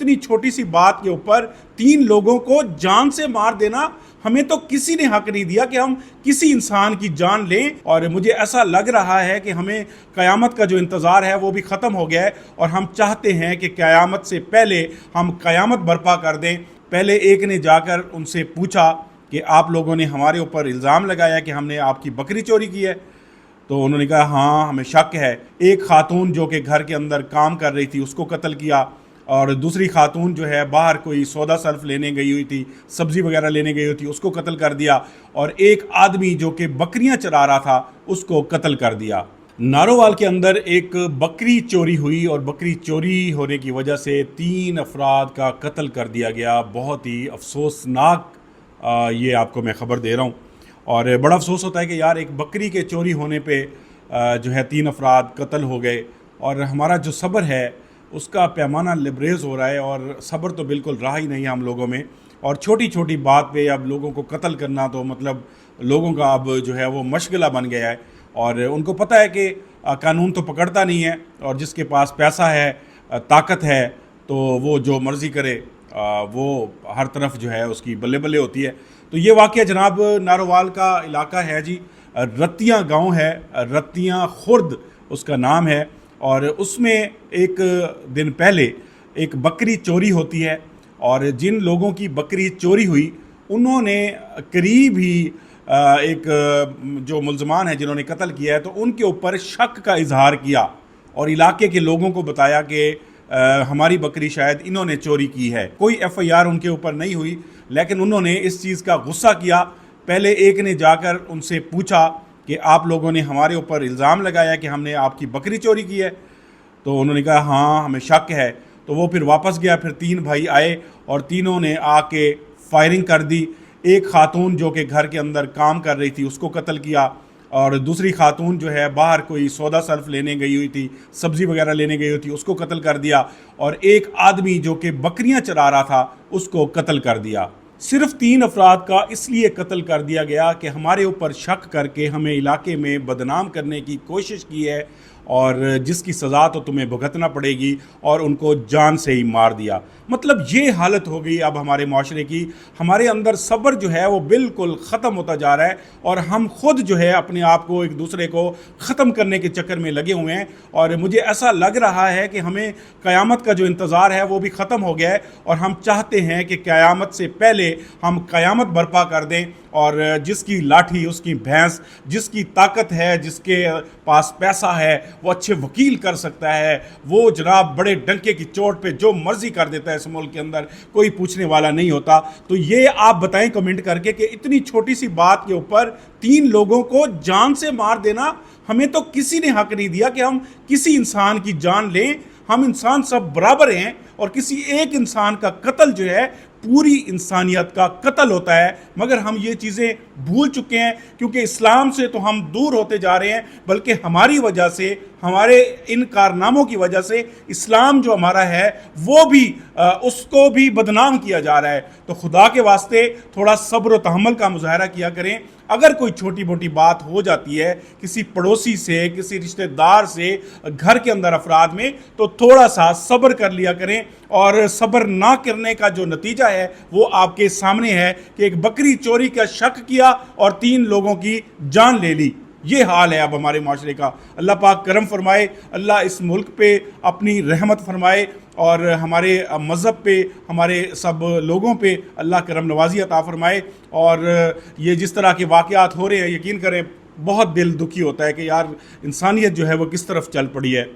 इतनी छोटी सी बात के ऊपर 3 लोगों को जान से मार देना, हमें तो किसी ने हक नहीं दिया कि हम किसी इंसान की जान लें। और मुझे ऐसा लग रहा है कि हमें क़यामत का जो इंतज़ार है वो भी ख़त्म हो गया है, और हम चाहते हैं कि क़यामत से पहले हम क़यामत बर्पा कर दें। पहले एक ने जाकर उनसे पूछा कि आप लोगों ने हमारे ऊपर इल्ज़ाम लगाया कि हमने आपकी बकरी चोरी की है, तो उन्होंने कहा हाँ हमें शक है। एक खातून जो कि घर के अंदर काम कर रही थी उसको कत्ल किया, और दूसरी खातून जो है बाहर कोई सौदा सर्फ लेने गई हुई थी, सब्ज़ी वगैरह लेने गई हुई थी, उसको कत्ल कर दिया। और एक आदमी जो कि बकरियां चरा रहा था उसको कत्ल कर दिया। नारोवाल के अंदर एक बकरी चोरी हुई, और बकरी चोरी होने की वजह से 3 अफराद का कत्ल कर दिया गया। बहुत ही अफसोसनाक ये आपको मैं ख़बर दे रहा हूँ, और बड़ा अफसोस होता है कि यार एक बकरी के चोरी होने पे जो है 3 अफराद कत्ल हो गए। और हमारा जो सब्र है उसका पैमाना लबरेज हो रहा है, और सब्र तो बिल्कुल रहा ही नहीं है हम लोगों में। और छोटी छोटी बात पे अब लोगों को कत्ल करना तो मतलब लोगों का अब जो है वो मशगला बन गया है, और उनको पता है कि कानून तो पकड़ता नहीं है, और जिसके पास पैसा है, ताकत है, तो वो जो मर्ज़ी करे, वो हर तरफ जो है उसकी बल्ले बल्ले होती है। तो ये वाक़या जनाब नारोवाल का इलाका है जी, रत्तियाँ गांव है, रत्तियाँ खुर्द उसका नाम है। और उसमें एक दिन पहले एक बकरी चोरी होती है, और जिन लोगों की बकरी चोरी हुई उन्होंने करीब ही एक जो मुल्ज़मान है जिन्होंने कत्ल किया है, तो उनके ऊपर शक का इजहार किया, और इलाके के लोगों को बताया कि हमारी बकरी शायद इन्होंने चोरी की है। कोई FIR उनके ऊपर नहीं हुई, लेकिन उन्होंने इस चीज़ का गुस्सा किया। पहले एक ने जाकर उनसे पूछा कि आप लोगों ने हमारे ऊपर इल्ज़ाम लगाया कि हमने आपकी बकरी चोरी की है, तो उन्होंने कहा हाँ हमें शक है। तो वो फिर वापस गया, फिर 3 भाई आए और तीनों ने आके फायरिंग कर दी। एक खातून जो कि घर के अंदर काम कर रही थी उसको कत्ल किया, और दूसरी खातून जो है बाहर कोई सौदा सर्फ लेने गई हुई थी, सब्ज़ी वगैरह लेने गई हुई थी, उसको कत्ल कर दिया। और एक आदमी जो कि बकरियां चरा रहा था उसको कत्ल कर दिया। सिर्फ 3 अफराद का इसलिए कत्ल कर दिया गया कि हमारे ऊपर शक करके हमें इलाके में बदनाम करने की कोशिश की है, और जिसकी सज़ा तो तुम्हें भुगतना पड़ेगी, और उनको जान से ही मार दिया। मतलब ये हालत हो गई अब हमारे माशरे की। हमारे अंदर सब्र जो है वो बिल्कुल ख़त्म होता जा रहा है, और हम खुद जो है अपने आप को एक दूसरे को ख़त्म करने के चक्कर में लगे हुए हैं। और मुझे ऐसा लग रहा है कि हमें क़यामत का जो इंतज़ार है वो भी ख़त्म हो गया है, और हम चाहते हैं कि क़यामत से पहले हम क़यामत बर्पा कर दें, और जिसकी लाठी उसकी भैंस, जिसकी ताकत है, जिसके पास पैसा है, वो अच्छे वकील कर सकता है, वो जनाब बड़े डंके की चोट पे जो मर्जी कर देता है इस मुल्क के अंदर, कोई पूछने वाला नहीं होता। तो ये आप बताएं कमेंट करके कि इतनी छोटी सी बात के ऊपर 3 लोगों को जान से मार देना, हमें तो किसी ने हक नहीं दिया कि हम किसी इंसान की जान लें। हम इंसान सब बराबर हैं, और किसी एक इंसान का कत्ल जो है पूरी इंसानियत का कत्ल होता है। मगर हम ये चीज़ें भूल चुके हैं, क्योंकि इस्लाम से तो हम दूर होते जा रहे हैं, बल्कि हमारी वजह से, हमारे इन कारनामों की वजह से इस्लाम जो हमारा है वो भी उसको भी बदनाम किया जा रहा है। तो खुदा के वास्ते थोड़ा सब्र व तहम्मुल का मुजाहरा किया करें। अगर कोई छोटी मोटी बात हो जाती है किसी पड़ोसी से, किसी रिश्तेदार से, घर के अंदर अफराद में, तो थोड़ा सा सब्र कर लिया करें। और सब्र ना करने का जो नतीजा है वो आपके सामने है कि एक बकरी चोरी का शक किया और 3 लोगों की जान ले ली। ये हाल है अब हमारे माशरे का। अल्लाह पाक करम फरमाए, अल्लाह इस मुल्क पे अपनी रहमत फरमाए, और हमारे मज़हब पे, हमारे सब लोगों पे अल्लाह करम नवाजी अता फरमाए। और ये जिस तरह के वाक़यात हो रहे हैं, यकीन करें बहुत दिल दुखी होता है कि यार इंसानियत जो है वो किस तरफ चल पड़ी है।